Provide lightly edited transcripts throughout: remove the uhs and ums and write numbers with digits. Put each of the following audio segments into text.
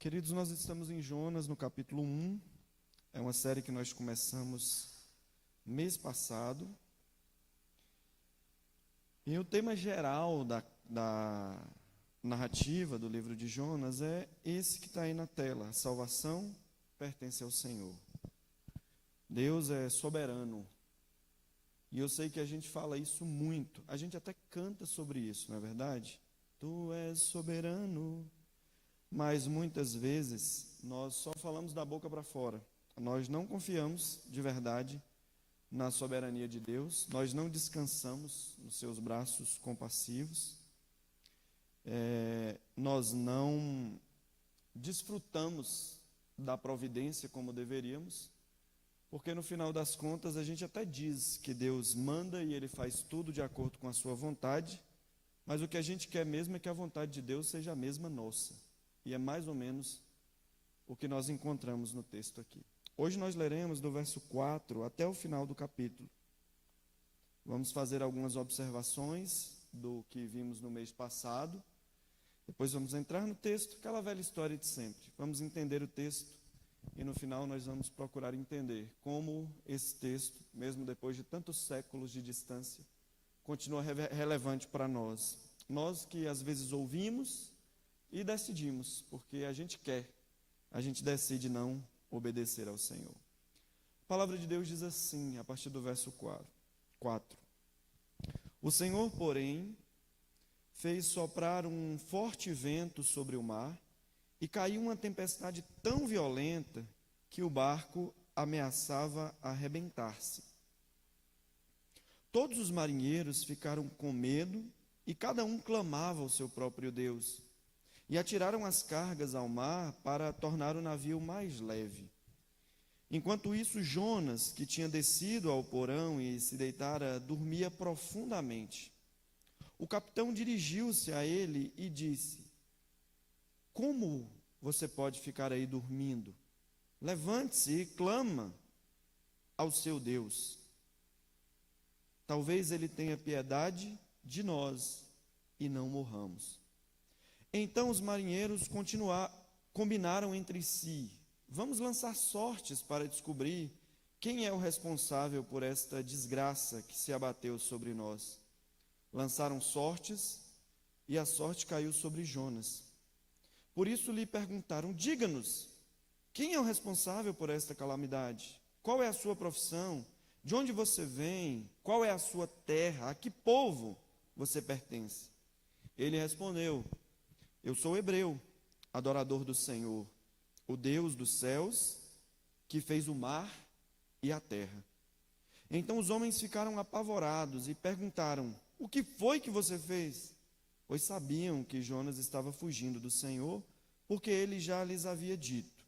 Queridos, nós estamos em Jonas, no capítulo 1. É uma série que nós começamos mês passado. E o tema geral da narrativa do livro de Jonas é esse que está aí na tela: a salvação pertence ao Senhor. Deus é soberano. E eu sei que a gente fala isso muito. A gente até canta sobre isso, não é verdade? Tu és soberano. Mas muitas vezes nós só falamos da boca para fora. Nós não confiamos de verdade na soberania de Deus. Nós não descansamos nos seus braços compassivos. Nós não desfrutamos da providência como deveríamos. Porque no final das contas a gente até diz que Deus manda e Ele faz tudo de acordo com a sua vontade. Mas o que a gente quer mesmo é que a vontade de Deus seja a mesma nossa. E é mais ou menos o que nós encontramos no texto aqui. Hoje nós leremos do verso 4 até o final do capítulo. Vamos fazer algumas observações do que vimos no mês passado. Depois vamos entrar no texto, aquela velha história de sempre. Vamos entender o texto e no final nós vamos procurar entender como esse texto, mesmo depois de tantos séculos de distância, continua relevante para nós. Nós que às vezes ouvimos e decidimos, porque a gente quer, a gente decide não obedecer ao Senhor. A palavra de Deus diz assim, a partir do verso 4. O Senhor, porém, fez soprar um forte vento sobre o mar e caiu uma tempestade tão violenta que o barco ameaçava arrebentar-se. Todos os marinheiros ficaram com medo e cada um clamava ao seu próprio Deus. E atiraram as cargas ao mar para tornar o navio mais leve. Enquanto isso, Jonas, que tinha descido ao porão e se deitara, dormia profundamente. O capitão dirigiu-se a ele e disse: Como você pode ficar aí dormindo? Levante-se e clama ao seu Deus. Talvez ele tenha piedade de nós e não morramos. Então os marinheiros combinaram entre si: vamos lançar sortes para descobrir quem é o responsável por esta desgraça que se abateu sobre nós. Lançaram sortes e a sorte caiu sobre Jonas. Por isso lhe perguntaram: diga-nos, quem é o responsável por esta calamidade? Qual é a sua profissão? De onde você vem? Qual é a sua terra? A que povo você pertence? Ele respondeu: eu sou hebreu, adorador do Senhor, o Deus dos céus, que fez o mar e a terra. Então os homens ficaram apavorados e perguntaram: o que foi que você fez? Pois sabiam que Jonas estava fugindo do Senhor, porque ele já lhes havia dito.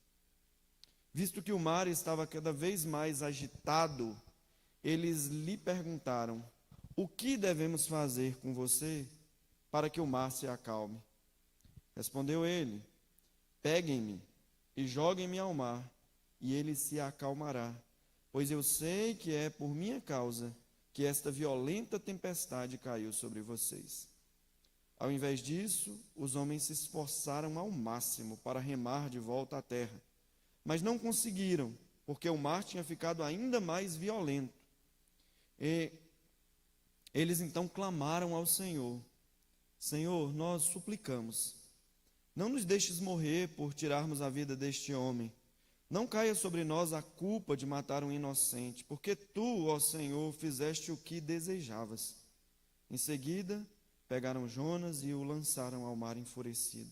Visto que o mar estava cada vez mais agitado, eles lhe perguntaram: o que devemos fazer com você para que o mar se acalme? Respondeu ele: peguem-me e joguem-me ao mar, e ele se acalmará, pois eu sei que é por minha causa que esta violenta tempestade caiu sobre vocês. Ao invés disso, os homens se esforçaram ao máximo para remar de volta à terra, mas não conseguiram, porque o mar tinha ficado ainda mais violento. E eles então clamaram ao Senhor: Senhor, nós suplicamos, não nos deixes morrer por tirarmos a vida deste homem. Não caia sobre nós a culpa de matar um inocente, porque tu, ó Senhor, fizeste o que desejavas. Em seguida, pegaram Jonas e o lançaram ao mar enfurecido,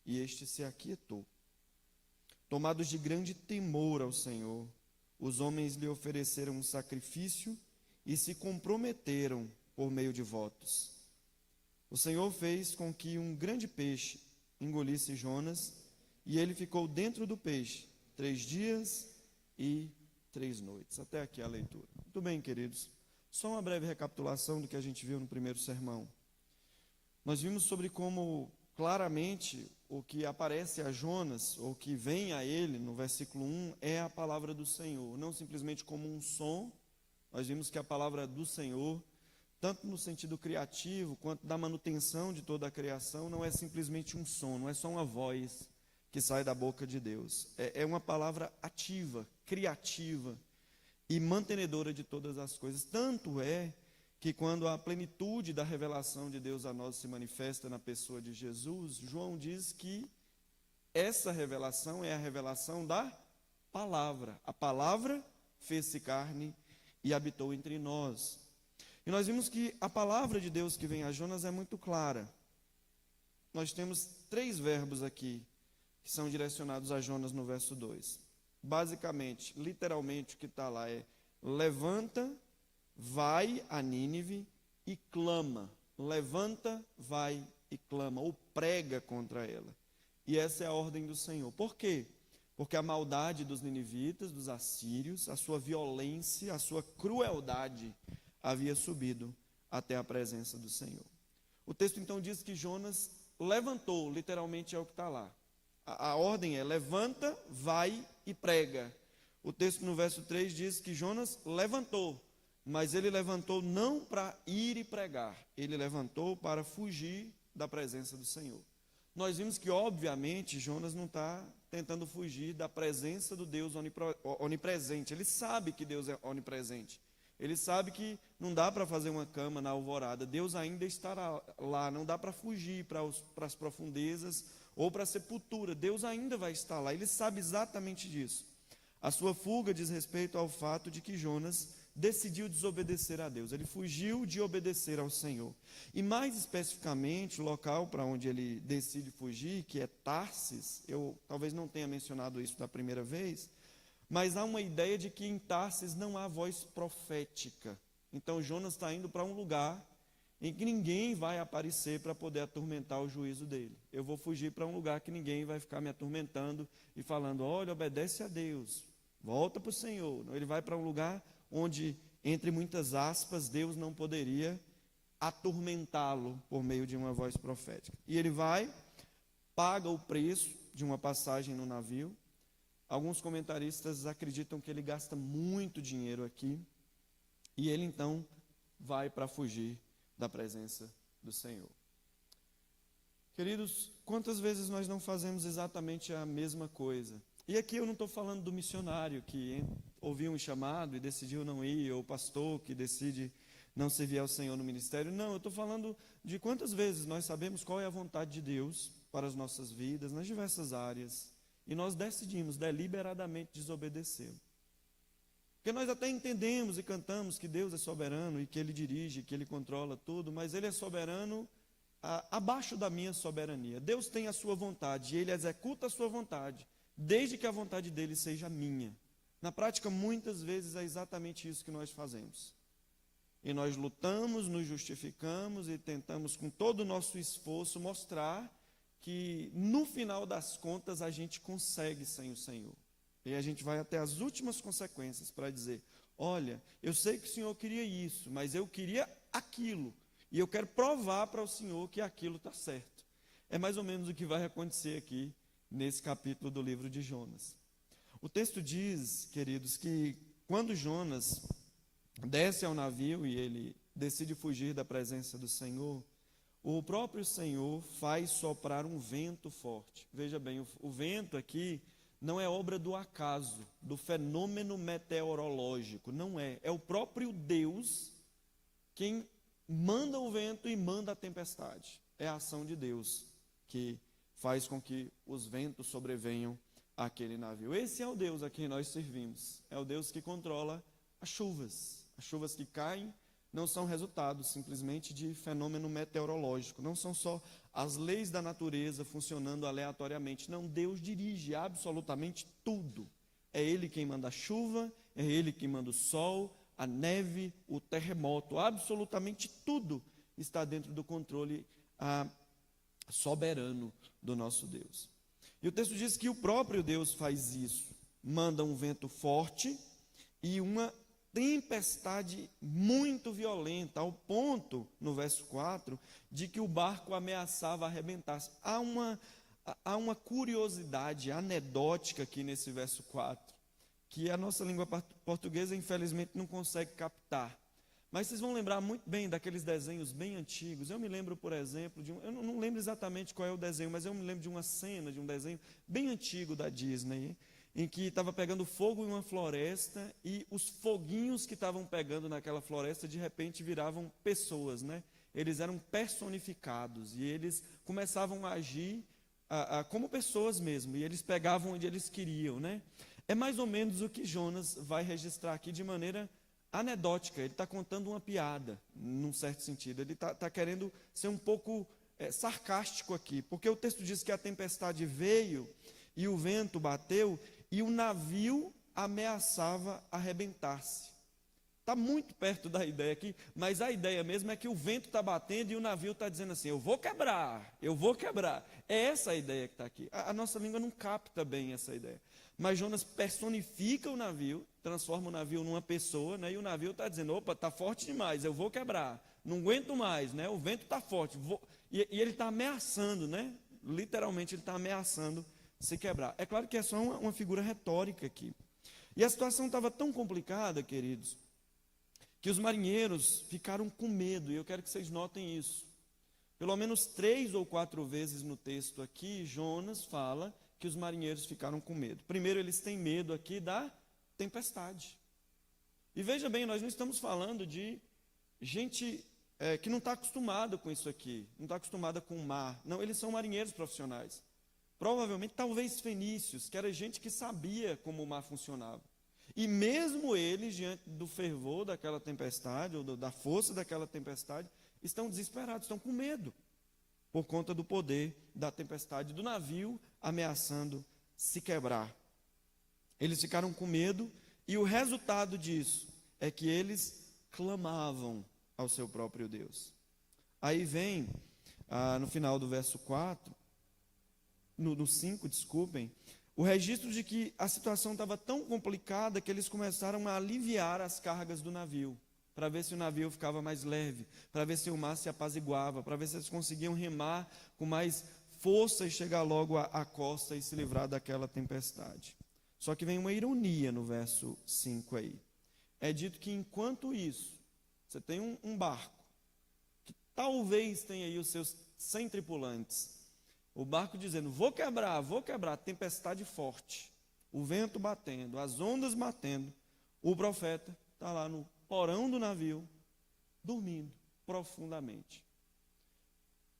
e este se aquietou. Tomados de grande temor ao Senhor, os homens lhe ofereceram um sacrifício e se comprometeram por meio de votos. O Senhor fez com que um grande peixe engolisse Jonas, e ele ficou dentro do peixe 3 dias e 3 noites. Até aqui a leitura. Muito bem, queridos. Só uma breve recapitulação do que a gente viu no primeiro sermão. Nós vimos sobre como claramente o que aparece a Jonas, ou que vem a ele no versículo 1, é a palavra do Senhor, não simplesmente como um som. Nós vimos que a palavra do Senhor, tanto no sentido criativo, quanto da manutenção de toda a criação, não é simplesmente um som, não é só uma voz que sai da boca de Deus. É uma palavra ativa, criativa e mantenedora de todas as coisas. Tanto é que quando a plenitude da revelação de Deus a nós se manifesta na pessoa de Jesus, João diz que essa revelação é a revelação da palavra. A palavra fez-se carne e habitou entre nós. E nós vimos que a palavra de Deus que vem a Jonas é muito clara. Nós temos 3 verbos aqui que são direcionados a Jonas no verso 2. Basicamente, literalmente, o que está lá é: levanta, vai a Nínive e clama. Levanta, vai e clama, ou prega contra ela. E essa é a ordem do Senhor. Por quê? Porque a maldade dos ninivitas, dos assírios, a sua violência, a sua crueldade havia subido até a presença do Senhor. O texto então diz que Jonas levantou, literalmente é o que está lá. A ordem é: levanta, vai e prega. O texto no verso 3 diz que Jonas levantou, mas ele levantou não para ir e pregar, ele levantou para fugir da presença do Senhor. Nós vimos que, obviamente, Jonas não está tentando fugir da presença do Deus onipresente. Ele sabe que Deus é onipresente. Ele sabe que não dá para fazer uma cama na alvorada. Deus ainda estará lá. Não dá para fugir para as profundezas ou para a sepultura. Deus ainda vai estar lá. Ele sabe exatamente disso. A sua fuga diz respeito ao fato de que Jonas decidiu desobedecer a Deus. Ele fugiu de obedecer ao Senhor. E mais especificamente, o local para onde ele decide fugir, que é Tarsis, eu talvez não tenha mencionado isso da primeira vez, mas há uma ideia de que em Tarsis não há voz profética. Então Jonas está indo para um lugar em que ninguém vai aparecer para poder atormentar o juízo dele. Eu vou fugir para um lugar que ninguém vai ficar me atormentando e falando: olha, obedece a Deus, volta para o Senhor. Não, ele vai para um lugar onde, entre muitas aspas, Deus não poderia atormentá-lo por meio de uma voz profética. E ele vai, paga o preço de uma passagem no navio. Alguns comentaristas acreditam que ele gasta muito dinheiro aqui, e ele então vai para fugir da presença do Senhor. Queridos, quantas vezes nós não fazemos exatamente a mesma coisa? E aqui eu não estou falando do missionário que ouviu um chamado e decidiu não ir, ou o pastor que decide não servir ao Senhor no ministério. Não, eu estou falando de quantas vezes nós sabemos qual é a vontade de Deus para as nossas vidas, nas diversas áreas, e nós decidimos deliberadamente desobedecer. Porque nós até entendemos e cantamos que Deus é soberano e que Ele dirige, que Ele controla tudo, mas Ele é soberano abaixo da minha soberania. Deus tem a sua vontade e Ele executa a sua vontade, desde que a vontade dele seja minha. Na prática, muitas vezes é exatamente isso que nós fazemos. E nós lutamos, nos justificamos e tentamos com todo o nosso esforço mostrar que no final das contas a gente consegue sem o Senhor. E a gente vai até as últimas consequências para dizer: olha, eu sei que o Senhor queria isso, mas eu queria aquilo. E eu quero provar para o Senhor que aquilo está certo. É mais ou menos o que vai acontecer aqui nesse capítulo do livro de Jonas. O texto diz, queridos, que quando Jonas desce ao navio e ele decide fugir da presença do Senhor, o próprio Senhor faz soprar um vento forte. Veja bem, o vento aqui não é obra do acaso, do fenômeno meteorológico, não é. É o próprio Deus quem manda o vento e manda a tempestade. É a ação de Deus que faz com que os ventos sobrevenham àquele navio. Esse é o Deus a quem nós servimos. É o Deus que controla as chuvas. As chuvas que caem não são resultado simplesmente de fenômeno meteorológico. Não são só as leis da natureza funcionando aleatoriamente. Não, Deus dirige absolutamente tudo. É Ele quem manda a chuva, é Ele quem manda o sol, a neve, o terremoto. Absolutamente tudo está dentro do controle soberano do nosso Deus. E o texto diz que o próprio Deus faz isso. Manda um vento forte e uma tempestade muito violenta, ao ponto, no verso 4, de que o barco ameaçava arrebentar. Há uma curiosidade anedótica aqui nesse verso 4, que a nossa língua portuguesa, infelizmente, não consegue captar. Mas vocês vão lembrar muito bem daqueles desenhos bem antigos. Eu me lembro, por exemplo, eu não lembro exatamente qual é o desenho, mas eu me lembro de uma cena, de um desenho bem antigo da Disney, em que estava pegando fogo em uma floresta e os foguinhos que estavam pegando naquela floresta, de repente viravam pessoas, né? Eles eram personificados e eles começavam a agir como pessoas mesmo, e eles pegavam onde eles queriam, né? É mais ou menos o que Jonas vai registrar aqui de maneira anedótica. Ele está contando uma piada, num certo sentido. Ele está querendo ser um pouco sarcástico aqui, porque o texto diz que a tempestade veio e o vento bateu e o navio ameaçava arrebentar-se. Está muito perto da ideia aqui, mas a ideia mesmo é que o vento está batendo e o navio está dizendo assim, eu vou quebrar, eu vou quebrar. É essa a ideia que está aqui. A nossa língua não capta bem essa ideia. Mas Jonas personifica o navio, transforma o navio numa pessoa, né? E o navio está dizendo, opa, está forte demais, eu vou quebrar, não aguento mais, né? O vento está forte. E ele está ameaçando, né? Literalmente ele está ameaçando se quebrar. É claro que é só uma figura retórica aqui. E a situação estava tão complicada, queridos, que os marinheiros ficaram com medo, e eu quero que vocês notem isso. Pelo menos 3 ou 4 vezes no texto aqui, Jonas fala que os marinheiros ficaram com medo. Primeiro, eles têm medo aqui da tempestade. E veja bem, nós não estamos falando de gente que não está acostumada com isso aqui, não está acostumada com o mar. Não, eles são marinheiros profissionais. Provavelmente, talvez fenícios, que era gente que sabia como o mar funcionava. E mesmo eles, diante do fervor daquela tempestade, ou da força daquela tempestade, estão desesperados, estão com medo, por conta do poder da tempestade, do navio ameaçando se quebrar. Eles ficaram com medo, e o resultado disso é que eles clamavam ao seu próprio Deus. Aí vem, no final do verso 4, no 5, desculpem, o registro de que a situação estava tão complicada que eles começaram a aliviar as cargas do navio, para ver se o navio ficava mais leve, para ver se o mar se apaziguava, para ver se eles conseguiam remar com mais força e chegar logo à costa e se livrar daquela tempestade. Só que vem uma ironia no verso 5 aí. É dito que enquanto isso, você tem um barco, que talvez tenha aí os seus 100 tripulantes, o barco dizendo, vou quebrar, tempestade forte, o vento batendo, as ondas batendo, o profeta está lá no porão do navio, dormindo profundamente.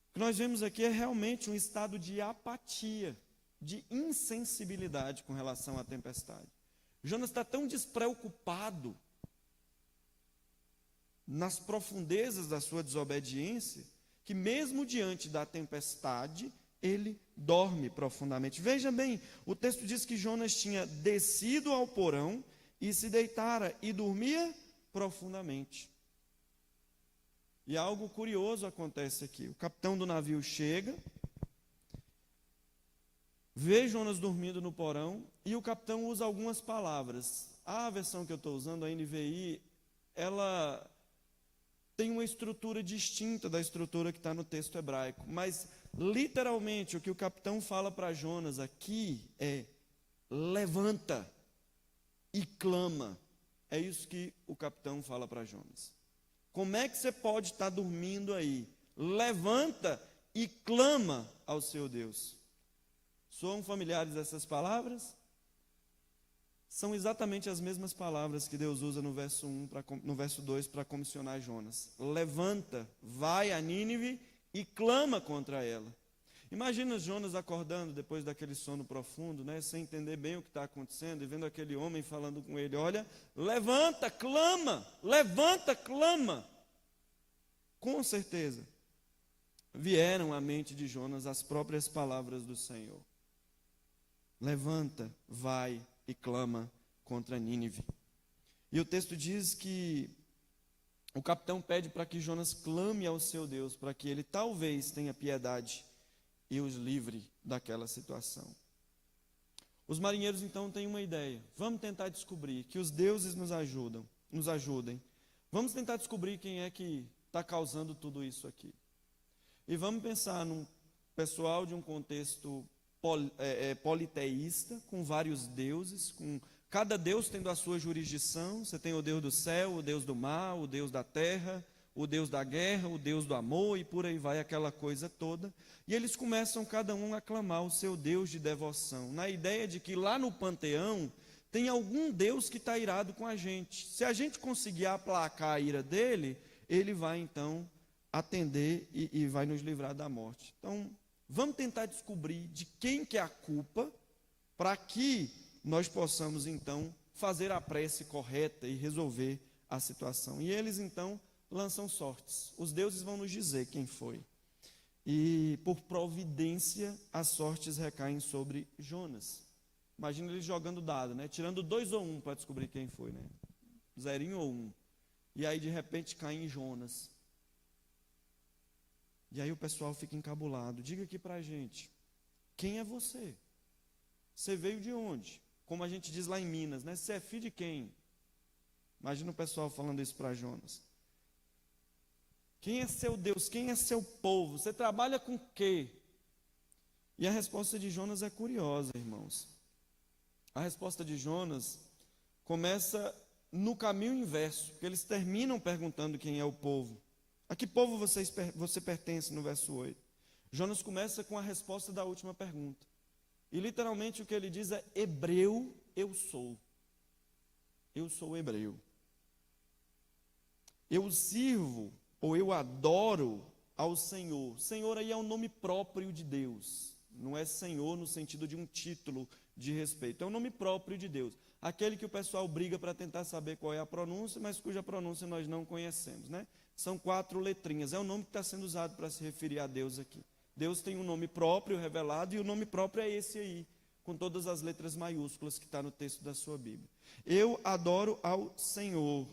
O que nós vemos aqui é realmente um estado de apatia, de insensibilidade com relação à tempestade. Jonas está tão despreocupado nas profundezas da sua desobediência, que mesmo diante da tempestade, ele dorme profundamente. Veja bem, o texto diz que Jonas tinha descido ao porão e se deitara e dormia profundamente. E algo curioso acontece aqui. O capitão do navio chega, vê Jonas dormindo no porão e o capitão usa algumas palavras. A versão que eu estou usando, a NVI, ela tem uma estrutura distinta da estrutura que está no texto hebraico, mas literalmente o que o capitão fala para Jonas aqui é: levanta e clama. É isso que o capitão fala para Jonas. Como é que você pode estar dormindo aí? Levanta e clama ao seu Deus. Soam familiares essas palavras? São exatamente as mesmas palavras que Deus usa no verso 2 para comissionar Jonas. Levanta, vai a Nínive e clama contra ela. Imagina Jonas acordando depois daquele sono profundo, né, sem entender bem o que está acontecendo, e vendo aquele homem falando com ele: olha, levanta, clama, levanta, clama. Com certeza, vieram à mente de Jonas as próprias palavras do Senhor. Levanta, vai e clama contra Nínive. E o texto diz que o capitão pede para que Jonas clame ao seu Deus, para que ele talvez tenha piedade e os livre daquela situação. Os marinheiros então têm uma ideia: vamos tentar descobrir, que os deuses nos ajudem. Vamos tentar descobrir quem é que está causando tudo isso aqui. E vamos pensar num pessoal de um contexto politeísta, com vários deuses, com Cada Deus tendo a sua jurisdição. Você tem o Deus do céu, o Deus do mar, o Deus da terra, o Deus da guerra, o Deus do amor, e por aí vai aquela coisa toda. E eles começam cada um a clamar o seu Deus de devoção, na ideia de que lá no panteão tem algum Deus que está irado com a gente. Se a gente conseguir aplacar a ira dele, ele vai então atender e vai nos livrar da morte. Então, vamos tentar descobrir de quem que é a culpa, para que nós possamos então fazer a prece correta e resolver a situação. E eles então lançam sortes. Os deuses vão nos dizer quem foi. E por providência, as sortes recaem sobre Jonas. Imagina eles jogando dado, né? Tirando 2 ou 1 para descobrir quem foi, né? 0 ou 1. E aí de repente cai em Jonas. E aí o pessoal fica encabulado. Diga aqui para a gente, quem é você? Você veio de onde? Como a gente diz lá em Minas, né? Você é filho de quem? Imagina o pessoal falando isso para Jonas. Quem é seu Deus? Quem é seu povo? Você trabalha com o quê? E a resposta de Jonas é curiosa, irmãos. A resposta de Jonas começa no caminho inverso, porque eles terminam perguntando quem é o povo. A que povo você pertence, no verso 8? Jonas começa com a resposta da última pergunta. E literalmente o que ele diz é: hebreu eu sou. Eu sou hebreu. Eu sirvo, ou eu adoro ao Senhor. Senhor aí é um nome próprio de Deus. Não é Senhor no sentido de um título de respeito. É um nome próprio de Deus. Aquele que o pessoal briga para tentar saber qual é a pronúncia, mas cuja pronúncia nós não conhecemos, né? São 4 letrinhas. É o nome que está sendo usado para se referir a Deus aqui. Deus tem um nome próprio revelado, e o nome próprio é esse aí, com todas as letras maiúsculas que está no texto da sua Bíblia. Eu adoro ao Senhor.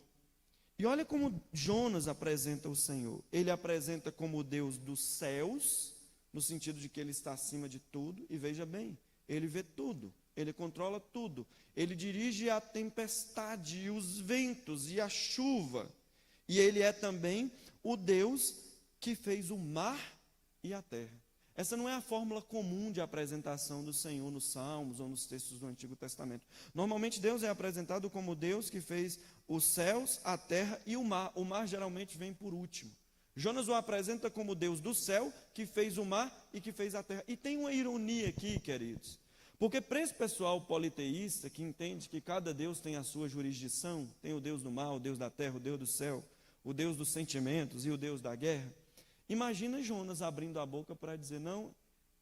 E olha como Jonas apresenta o Senhor. Ele apresenta como o Deus dos céus, no sentido de que ele está acima de tudo, e veja bem, ele vê tudo, ele controla tudo, ele dirige a tempestade, os ventos e a chuva, e ele é também o Deus que fez o mar e a terra. Essa não é a fórmula comum de apresentação do Senhor nos Salmos ou nos textos do Antigo Testamento. Normalmente Deus é apresentado como Deus que fez os céus, a terra e o mar. O mar geralmente vem por último. Jonas o apresenta como Deus do céu, que fez o mar e que fez a terra. E tem uma ironia aqui, queridos. Porque para esse pessoal politeísta, que entende que cada Deus tem a sua jurisdição, tem o Deus do mar, o Deus da terra, o Deus do céu, o Deus dos sentimentos e o Deus da guerra, imagina Jonas abrindo a boca para dizer: não,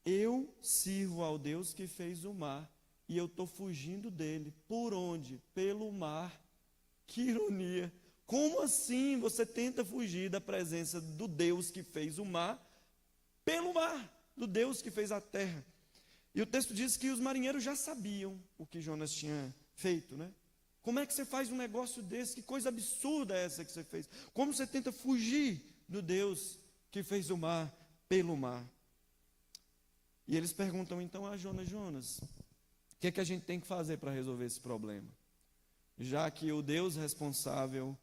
eu sirvo ao Deus que fez o mar, e eu estou fugindo dele. Por onde? Pelo mar. Que ironia! Como assim você tenta fugir da presença do Deus que fez o mar, pelo mar, do Deus que fez a terra? E o texto diz que os marinheiros já sabiam o que Jonas tinha feito, né? Como é que você faz um negócio desse? Que coisa absurda é essa que você fez? Como você tenta fugir do Deus que fez o mar pelo mar? E eles perguntam então a Jonas: Jonas, o que é que a gente tem que fazer para resolver esse problema? Já que o Deus responsável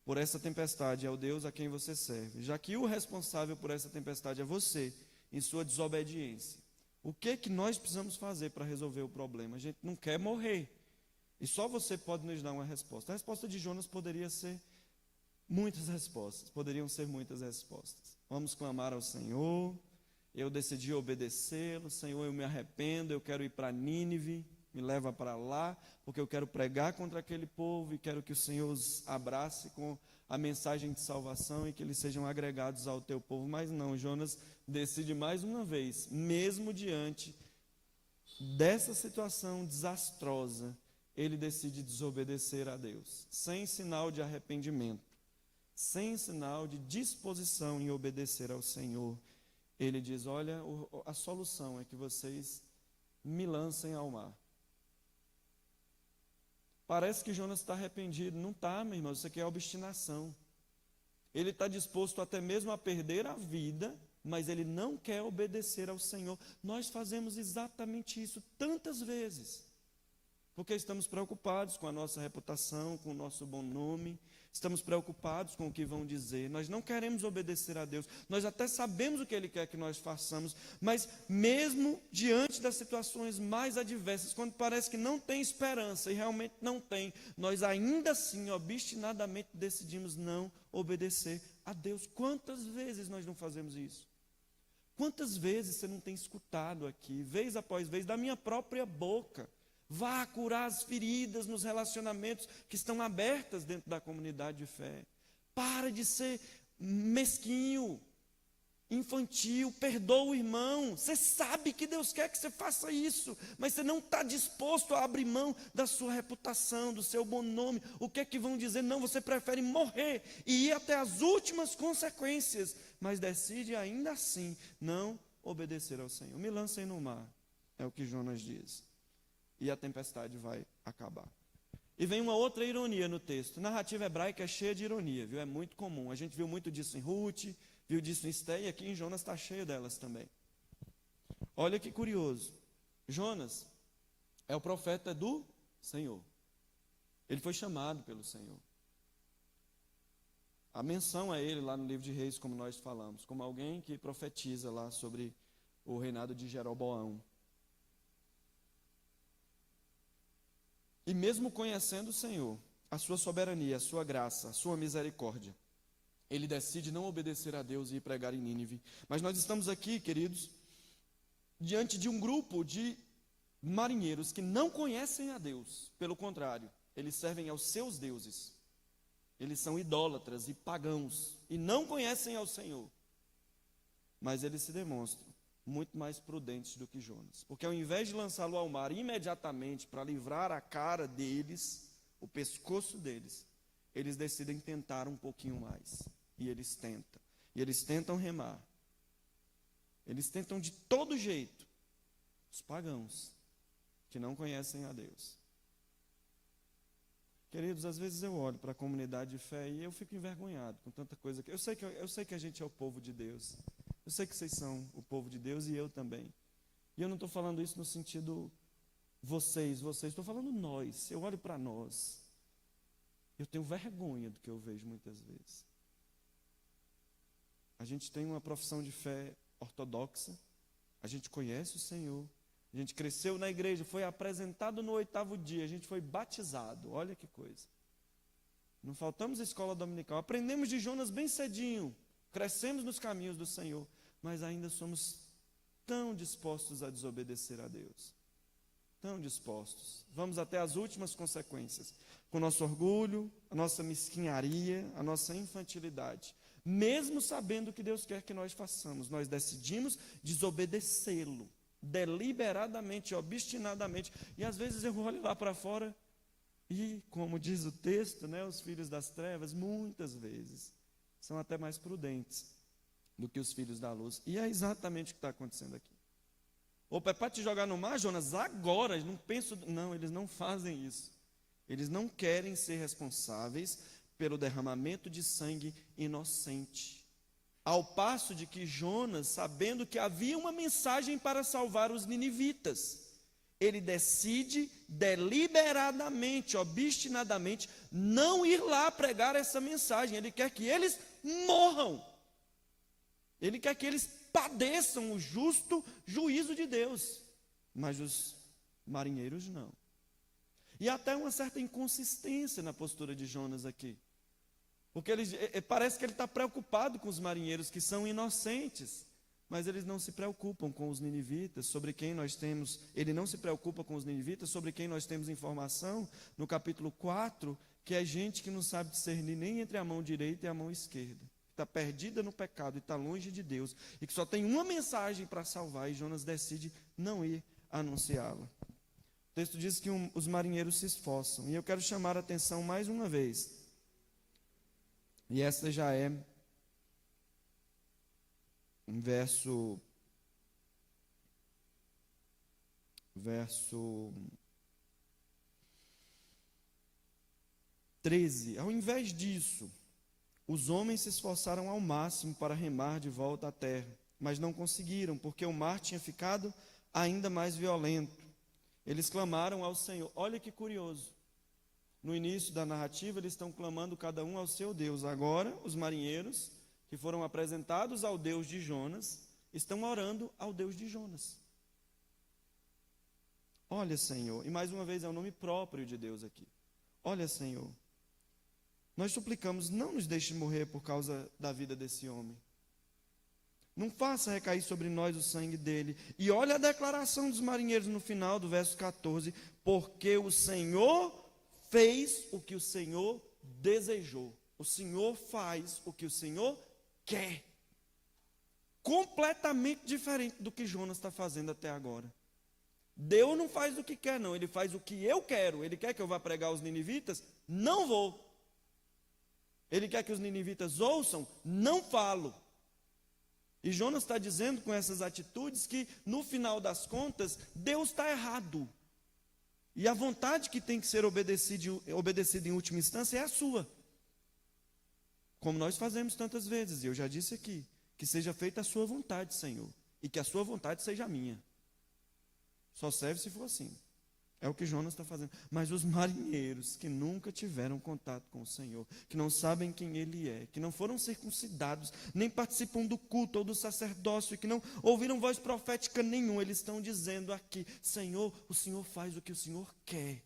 por essa tempestade é o Deus a quem você serve, já que o responsável por essa tempestade é você, em sua desobediência, o que é que nós precisamos fazer para resolver o problema? A gente não quer morrer, e só você pode nos dar uma resposta. A resposta de Jonas poderia ser muitas respostas, poderiam ser muitas respostas. Vamos clamar ao Senhor, eu decidi obedecê-lo, Senhor, eu me arrependo, eu quero ir para Nínive, me leva para lá, porque eu quero pregar contra aquele povo e quero que o Senhor os abrace com a mensagem de salvação e que eles sejam agregados ao teu povo. Mas não, Jonas decide mais uma vez, mesmo diante dessa situação desastrosa, ele decide desobedecer a Deus, sem sinal de arrependimento, sem sinal de disposição em obedecer ao Senhor. Ele diz: olha, a solução é que vocês me lancem ao mar. Parece que Jonas está arrependido. Não está, meu irmão, isso aqui é obstinação. Ele está disposto até mesmo a perder a vida, mas ele não quer obedecer ao Senhor. Nós fazemos exatamente isso tantas vezes. Porque estamos preocupados com a nossa reputação, com o nosso bom nome, estamos preocupados com o que vão dizer. Nós não queremos obedecer a Deus. Nós até sabemos o que Ele quer que nós façamos, mas mesmo diante das situações mais adversas, quando parece que não tem esperança e realmente não tem, nós ainda assim, obstinadamente decidimos não obedecer a Deus. Quantas vezes nós não fazemos isso? Quantas vezes você não tem escutado aqui, vez após vez, da minha própria boca? Vá curar as feridas nos relacionamentos que estão abertas dentro da comunidade de fé. Para de ser mesquinho, infantil, perdoa o irmão. Você sabe que Deus quer que você faça isso, mas você não está disposto a abrir mão da sua reputação, do seu bom nome. O que é que vão dizer? Não, você prefere morrer e ir até as últimas consequências, mas decide ainda assim não obedecer ao Senhor. Me lancem no mar, é o que Jonas diz. E a tempestade vai acabar. E vem uma outra ironia no texto. A narrativa hebraica é cheia de ironia, viu? É muito comum. A gente viu muito disso em Ruth, viu disso em Esté, e aqui em Jonas está cheio delas também. Olha que curioso. Jonas é o profeta do Senhor. Ele foi chamado pelo Senhor. A menção a ele lá no livro de Reis, como nós falamos, como alguém que profetiza lá sobre o reinado de Jeroboão. E mesmo conhecendo o Senhor, a sua soberania, a sua graça, a sua misericórdia, ele decide não obedecer a Deus e ir pregar em Nínive. Mas nós estamos aqui, queridos, diante de um grupo de marinheiros que não conhecem a Deus. Pelo contrário, eles servem aos seus deuses. Eles são idólatras e pagãos e não conhecem ao Senhor. Mas eles se demonstram muito mais prudentes do que Jonas, porque ao invés de lançá-lo ao mar imediatamente para livrar a cara deles, o pescoço deles, eles decidem tentar um pouquinho mais, e eles tentam remar, eles tentam de todo jeito, os pagãos, que não conhecem a Deus. Queridos, às vezes eu olho para a comunidade de fé e eu fico envergonhado com tanta coisa, eu sei que a gente é o povo de Deus, eu sei que vocês são o povo de Deus e eu também. E eu não estou falando isso no sentido vocês, estou falando nós. Eu olho para nós. Eu tenho vergonha do que eu vejo muitas vezes. A gente tem uma profissão de fé ortodoxa, a gente conhece o Senhor, a gente cresceu na igreja, foi apresentado no 8º dia, a gente foi batizado, olha que coisa. Não faltamos à escola dominical, aprendemos de Jonas bem cedinho, crescemos nos caminhos do Senhor, mas ainda somos tão dispostos a desobedecer a Deus. Tão dispostos. Vamos até as últimas consequências. Com o nosso orgulho, a nossa mesquinharia, a nossa infantilidade. Mesmo sabendo o que Deus quer que nós façamos, nós decidimos desobedecê-lo. Deliberadamente, obstinadamente. E às vezes eu olho lá para fora e, como diz o texto, né, os filhos das trevas, muitas vezes, são até mais prudentes do que os filhos da luz. E é exatamente o que está acontecendo aqui. Opa, é para te jogar no mar, Jonas? Agora, não penso... Não, eles não fazem isso. Eles não querem ser responsáveis pelo derramamento de sangue inocente. Ao passo de que Jonas, sabendo que havia uma mensagem para salvar os ninivitas, ele decide deliberadamente, obstinadamente, não ir lá pregar essa mensagem. Ele quer que eles morram. Ele quer que eles padeçam o justo juízo de Deus. Mas os marinheiros não. E até uma certa inconsistência na postura de Jonas aqui. Porque parece que ele está preocupado com os marinheiros que são inocentes. Mas eles não se preocupam com os ninivitas, sobre quem nós temos... Ele não se preocupa com os ninivitas, sobre quem nós temos informação, no capítulo 4, que é gente que não sabe discernir nem entre a mão direita e a mão esquerda. Está perdida no pecado e está longe de Deus, e que só tem uma mensagem para salvar, e Jonas decide não ir anunciá-la. O texto diz que os marinheiros se esforçam, e eu quero chamar a atenção mais uma vez, e esta já é um verso 13. Ao invés disso, os homens se esforçaram ao máximo para remar de volta à terra, mas não conseguiram, porque o mar tinha ficado ainda mais violento. Eles clamaram ao Senhor. Olha que curioso. No início da narrativa, eles estão clamando cada um ao seu Deus. Agora, os marinheiros, que foram apresentados ao Deus de Jonas, estão orando ao Deus de Jonas. Olha, Senhor, e mais uma vez é o nome próprio de Deus aqui. Olha, Senhor, nós suplicamos, não nos deixe morrer por causa da vida desse homem. Não faça recair sobre nós o sangue dele. E olha a declaração dos marinheiros no final do verso 14. Porque o Senhor fez o que o Senhor desejou. O Senhor faz o que o Senhor quer. Completamente diferente do que Jonas está fazendo até agora. Deus não faz o que quer, não. Ele faz o que eu quero. Ele quer que eu vá pregar aos ninivitas? Não vou. Ele quer que os ninivitas ouçam? Não falo. E Jonas está dizendo com essas atitudes que, no final das contas, Deus está errado. E a vontade que tem que ser obedecida em última instância é a sua. Como nós fazemos tantas vezes, e eu já disse aqui, que seja feita a sua vontade, Senhor, e que a sua vontade seja a minha. Só serve se for assim. É o que Jonas está fazendo. Mas os marinheiros que nunca tiveram contato com o Senhor, que não sabem quem Ele é, que não foram circuncidados, nem participam do culto ou do sacerdócio, e que não ouviram voz profética nenhuma, eles estão dizendo aqui: Senhor, o Senhor faz o que o Senhor quer.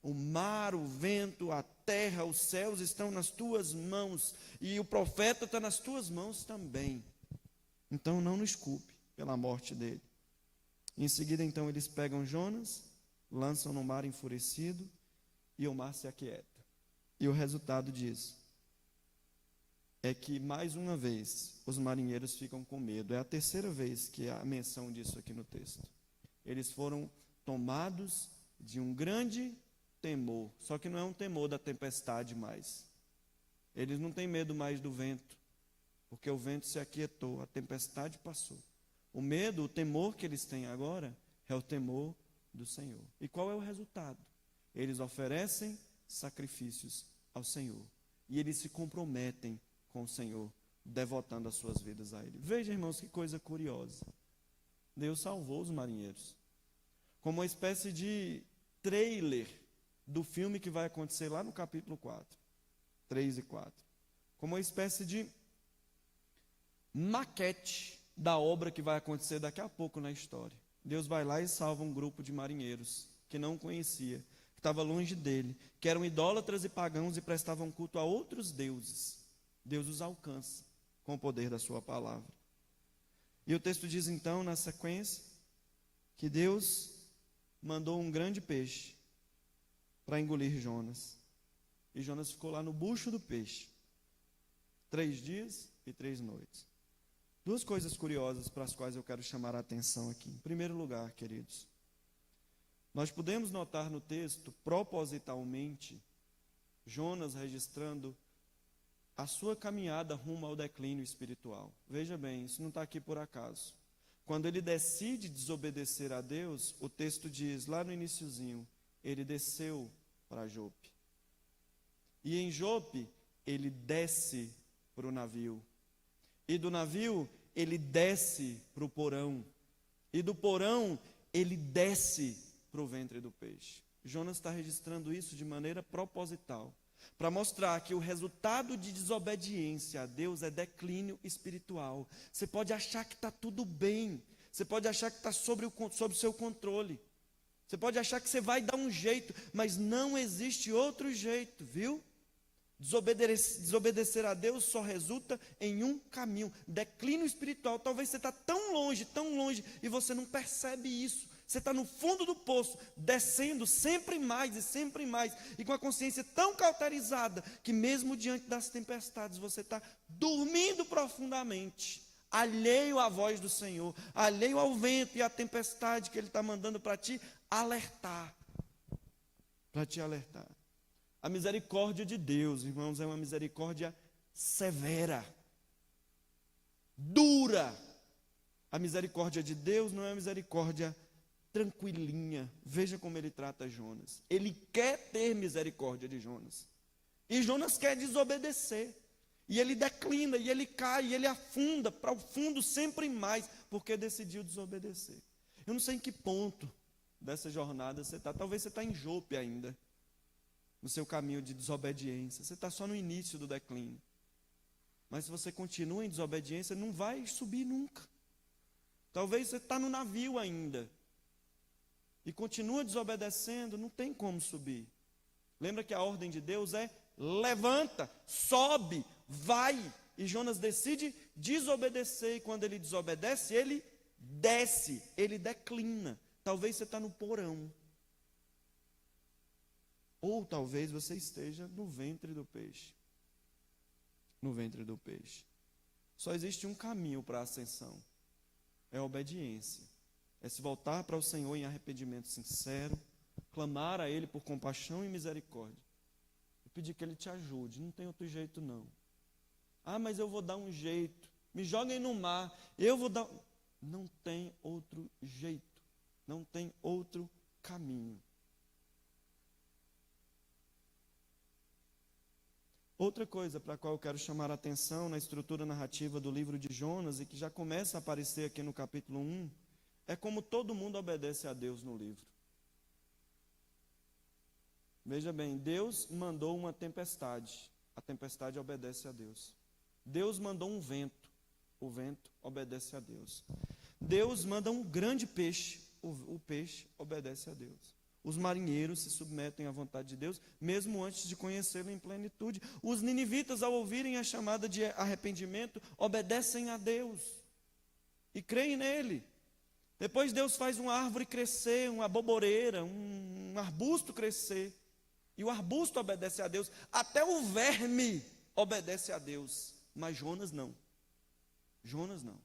O mar, o vento, a terra, os céus estão nas tuas mãos, e o profeta está nas tuas mãos também. Então não nos culpe pela morte dele. Em seguida, então, eles pegam Jonas, lançam no mar enfurecido, e o mar se aquieta. E o resultado disso é que, mais uma vez, os marinheiros ficam com medo. É a terceira vez que há menção disso aqui no texto. Eles foram tomados de um grande temor, só que não é um temor da tempestade mais. Eles não têm medo mais do vento, porque o vento se aquietou, a tempestade passou. O medo, o temor que eles têm agora é o temor do Senhor. E qual é o resultado? Eles oferecem sacrifícios ao Senhor. E eles se comprometem com o Senhor, devotando as suas vidas a Ele. Veja, irmãos, que coisa curiosa. Deus salvou os marinheiros. Como uma espécie de trailer do filme que vai acontecer lá no capítulo 4, 3 e 4. Como uma espécie de maquete da obra que vai acontecer daqui a pouco na história. Deus vai lá e salva um grupo de marinheiros que não conhecia, que estava longe dele, que eram idólatras e pagãos e prestavam culto a outros deuses. Deus os alcança com o poder da sua palavra. E o texto diz então, na sequência, que Deus mandou um grande peixe para engolir Jonas. E Jonas ficou lá no bucho do peixe, 3 dias e 3 noites. Duas coisas curiosas para as quais eu quero chamar a atenção aqui. Em primeiro lugar, queridos, nós podemos notar no texto, propositalmente, Jonas registrando a sua caminhada rumo ao declínio espiritual. Veja bem, isso não está aqui por acaso. Quando ele decide desobedecer a Deus, o texto diz, lá no iniciozinho, ele desceu para Jope. E em Jope, ele desce para o navio. E do navio, ele desce para o porão. E do porão, ele desce para o ventre do peixe. Jonas está registrando isso de maneira proposital, para mostrar que o resultado de desobediência a Deus é declínio espiritual. Você pode achar que está tudo bem, você pode achar que está sob o seu controle, você pode achar que você vai dar um jeito, mas não existe outro jeito, viu? Desobedecer a Deus só resulta em um caminho, declínio espiritual. Talvez você está tão longe, e você não percebe isso. Você está no fundo do poço, descendo sempre mais e sempre mais, e com a consciência tão cauterizada, que mesmo diante das tempestades, você está dormindo profundamente, alheio à voz do Senhor, alheio ao vento e à tempestade que Ele está mandando para te alertar. Para te alertar. A misericórdia de Deus, irmãos, é uma misericórdia severa, dura. A misericórdia de Deus não é uma misericórdia tranquilinha. Veja como ele trata Jonas. Ele quer ter misericórdia de Jonas. E Jonas quer desobedecer. E ele declina, e ele cai, e ele afunda para o fundo sempre mais, porque decidiu desobedecer. Eu não sei em que ponto dessa jornada você está. Talvez você está em Jope ainda, no seu caminho de desobediência. Você está só no início do declínio. Mas se você continua em desobediência, não vai subir nunca. Talvez você está no navio ainda e continua desobedecendo, não tem como subir. Lembra que a ordem de Deus é: levanta, sobe, vai. E Jonas decide desobedecer, e quando ele desobedece, ele desce, ele declina. Talvez você está no porão. Ou talvez você esteja no ventre do peixe. No ventre do peixe. Só existe um caminho para a ascensão. É a obediência. É se voltar para o Senhor em arrependimento sincero, clamar a Ele por compaixão e misericórdia. E pedir que Ele te ajude. Não tem outro jeito não. Ah, mas eu vou dar um jeito. Me joguem no mar. Eu vou dar... Não tem outro jeito. Não tem outro caminho. Outra coisa para a qual eu quero chamar a atenção na estrutura narrativa do livro de Jonas, e que já começa a aparecer aqui no capítulo 1, é como todo mundo obedece a Deus no livro. Veja bem, Deus mandou uma tempestade, a tempestade obedece a Deus. Deus mandou um vento, o vento obedece a Deus. Deus manda um grande peixe, o peixe obedece a Deus. Os marinheiros se submetem à vontade de Deus, mesmo antes de conhecê-lo em plenitude. Os ninivitas, ao ouvirem a chamada de arrependimento, obedecem a Deus e creem nele. Depois Deus faz uma árvore crescer, uma aboboreira, um arbusto crescer. E o arbusto obedece a Deus. Até o verme obedece a Deus. Mas Jonas não. Jonas não.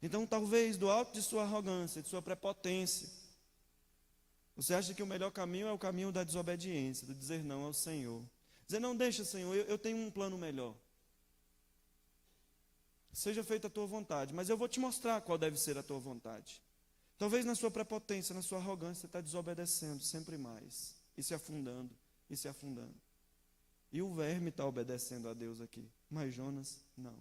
Então, talvez, do alto de sua arrogância, de sua prepotência, você acha que o melhor caminho é o caminho da desobediência, do dizer não ao Senhor. Dizer, não, deixa, Senhor, eu tenho um plano melhor. Seja feita a tua vontade, mas eu vou te mostrar qual deve ser a tua vontade. Talvez na sua prepotência, na sua arrogância, você está desobedecendo sempre mais, e se afundando, e se afundando. E o verme está obedecendo a Deus aqui, mas Jonas não.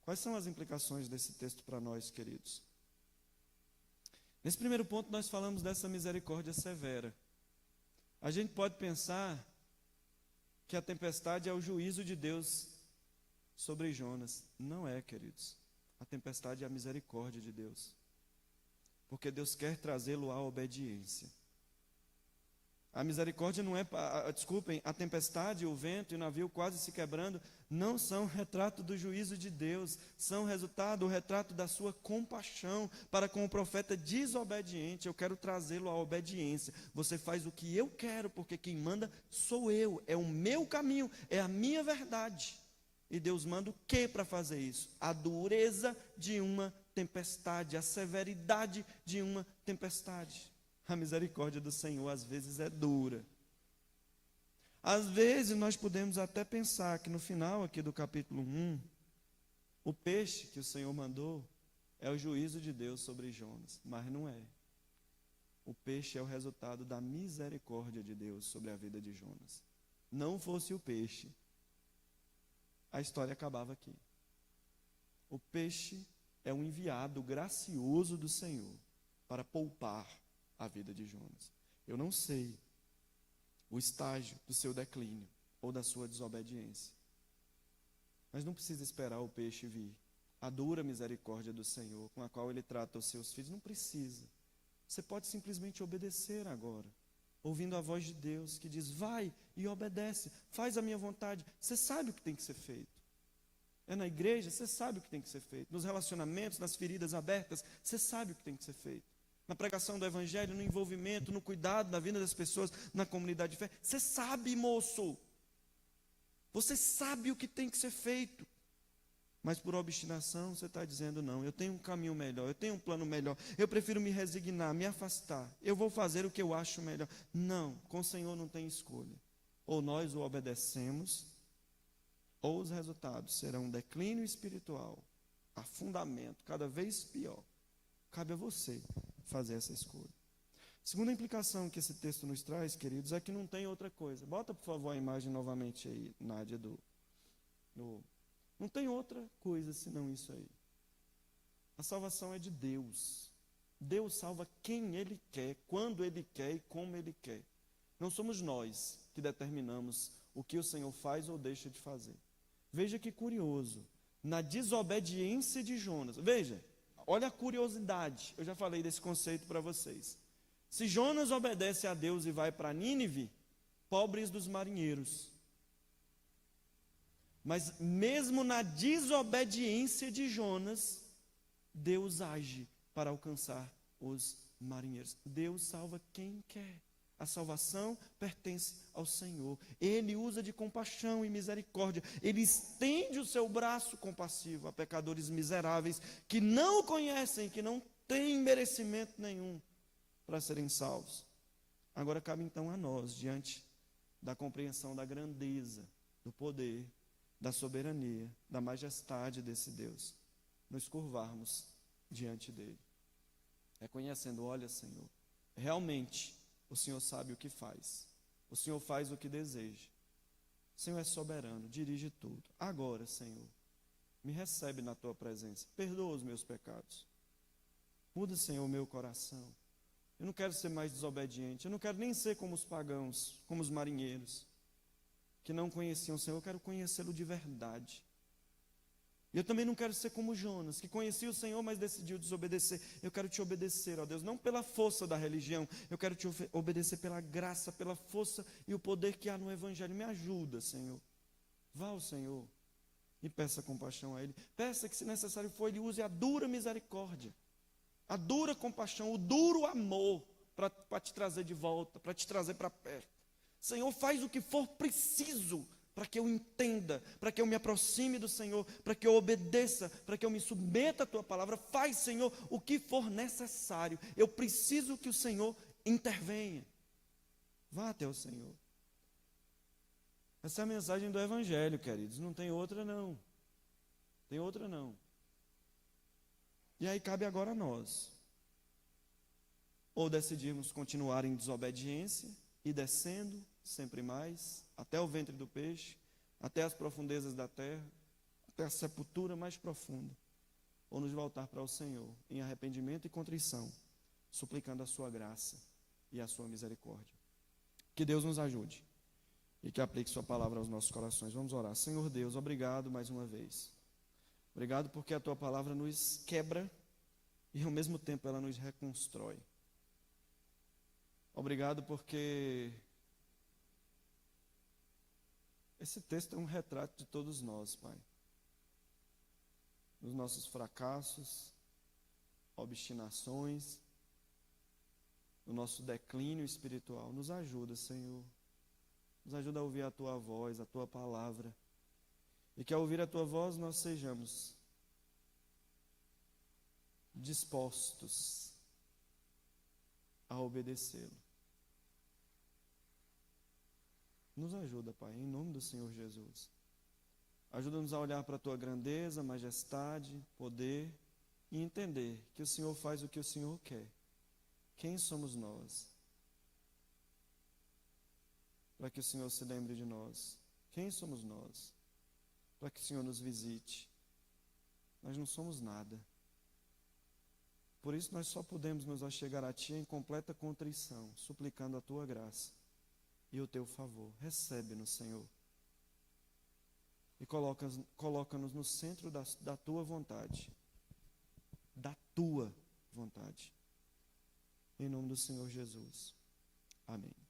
Quais são as implicações desse texto para nós, queridos? Nesse primeiro ponto, nós falamos dessa misericórdia severa. A gente pode pensar que a tempestade é o juízo de Deus sobre Jonas. Não é, queridos. A tempestade é a misericórdia de Deus. Porque Deus quer trazê-lo à obediência. A misericórdia não é, desculpem, a tempestade, o vento e o navio quase se quebrando, não são retrato do juízo de Deus, são o retrato da sua compaixão para com o profeta desobediente. Eu quero trazê-lo à obediência. Você faz o que eu quero, porque quem manda sou eu, é o meu caminho, é a minha verdade. E Deus manda o que para fazer isso? A dureza de uma tempestade, a severidade de uma tempestade. A misericórdia do Senhor às vezes é dura. Às vezes nós podemos até pensar que no final aqui do capítulo 1, o peixe que o Senhor mandou é o juízo de Deus sobre Jonas, mas não é. O peixe é o resultado da misericórdia de Deus sobre a vida de Jonas. Não fosse o peixe, a história acabava aqui. O peixe é um enviado gracioso do Senhor para poupar a vida de Jonas. Eu não sei o estágio do seu declínio ou da sua desobediência, mas não precisa esperar o peixe vir. A dura misericórdia do Senhor com a qual Ele trata os seus filhos, não precisa. Você pode simplesmente obedecer agora, ouvindo a voz de Deus que diz, vai e obedece, faz a minha vontade. Você sabe o que tem que ser feito. É na igreja, você sabe o que tem que ser feito. Nos relacionamentos, nas feridas abertas, você sabe o que tem que ser feito. Na pregação do evangelho, no envolvimento, no cuidado da vida das pessoas, na comunidade de fé. Você sabe, moço. Você sabe o que tem que ser feito. Mas por obstinação, você está dizendo, não, eu tenho um caminho melhor, eu tenho um plano melhor. Eu prefiro me resignar, me afastar. Eu vou fazer o que eu acho melhor. Não, com o Senhor não tem escolha. Ou nós o obedecemos, ou os resultados serão um declínio espiritual, afundamento, cada vez pior. Cabe a você fazer essa escolha. Segunda implicação que esse texto nos traz, queridos, é que não tem outra coisa. Bota, por favor, a imagem novamente aí, Nádia, não tem outra coisa senão isso aí. A salvação é de Deus. Deus salva quem Ele quer, quando Ele quer e como Ele quer. Não somos nós que determinamos o que o Senhor faz ou deixa de fazer. Veja que curioso, na desobediência de Jonas, veja, olha a curiosidade, eu já falei desse conceito para vocês. Se Jonas obedece a Deus e vai para Nínive, pobres dos marinheiros. Mas mesmo na desobediência de Jonas, Deus age para alcançar os marinheiros. Deus salva quem quer. A salvação pertence ao Senhor. Ele usa de compaixão e misericórdia. Ele estende o seu braço compassivo a pecadores miseráveis que não o conhecem, que não têm merecimento nenhum para serem salvos. Agora cabe então a nós, diante da compreensão da grandeza, do poder, da soberania, da majestade desse Deus, nos curvarmos diante dele, reconhecendo: olha, Senhor, realmente o Senhor sabe o que faz, o Senhor faz o que deseja, o Senhor é soberano, dirige tudo. Agora, Senhor, me recebe na tua presença, perdoa os meus pecados, muda, Senhor, o meu coração. Eu não quero ser mais desobediente, eu não quero nem ser como os pagãos, como os marinheiros que não conheciam o Senhor. Eu quero conhecê-lo de verdade. E eu também não quero ser como Jonas, que conhecia o Senhor, mas decidiu desobedecer. Eu quero te obedecer, ó Deus, não pela força da religião, eu quero te obedecer pela graça, pela força e o poder que há no Evangelho. Me ajuda, Senhor. Vá ao Senhor e peça compaixão a Ele. Peça que, se necessário for, Ele use a dura misericórdia, a dura compaixão, o duro amor para te trazer de volta, para te trazer para perto. Senhor, faz o que for preciso para que eu entenda, para que eu me aproxime do Senhor, para que eu obedeça, para que eu me submeta à Tua palavra. Faz, Senhor, o que for necessário. Eu preciso que o Senhor intervenha. Vá até o Senhor. Essa é a mensagem do Evangelho, queridos. Não tem outra, não. Tem outra, não. E aí cabe agora a nós. Ou decidirmos continuar em desobediência e descendo sempre mais, até o ventre do peixe, até as profundezas da terra, até a sepultura mais profunda, ou nos voltar para o Senhor em arrependimento e contrição, suplicando a sua graça e a sua misericórdia. Que Deus nos ajude e que aplique sua palavra aos nossos corações. Vamos orar. Senhor Deus, obrigado mais uma vez. Obrigado porque a tua palavra nos quebra e ao mesmo tempo ela nos reconstrói. Obrigado porque esse texto é um retrato de todos nós, Pai. Dos nossos fracassos, obstinações, do nosso declínio espiritual. Nos ajuda, Senhor. Nos ajuda a ouvir a Tua voz, a Tua palavra. E que ao ouvir a Tua voz nós sejamos dispostos a obedecê-lo. Nos ajuda, Pai, em nome do Senhor Jesus. Ajuda-nos a olhar para a Tua grandeza, majestade, poder e entender que o Senhor faz o que o Senhor quer. Quem somos nós? Para que o Senhor se lembre de nós. Quem somos nós? Para que o Senhor nos visite. Nós não somos nada. Por isso nós só podemos nos achegar a Ti em completa contrição, suplicando a Tua graça e o Teu favor. Recebe-nos, Senhor, e coloca-nos no centro da Tua vontade, da Tua vontade, em nome do Senhor Jesus. Amém.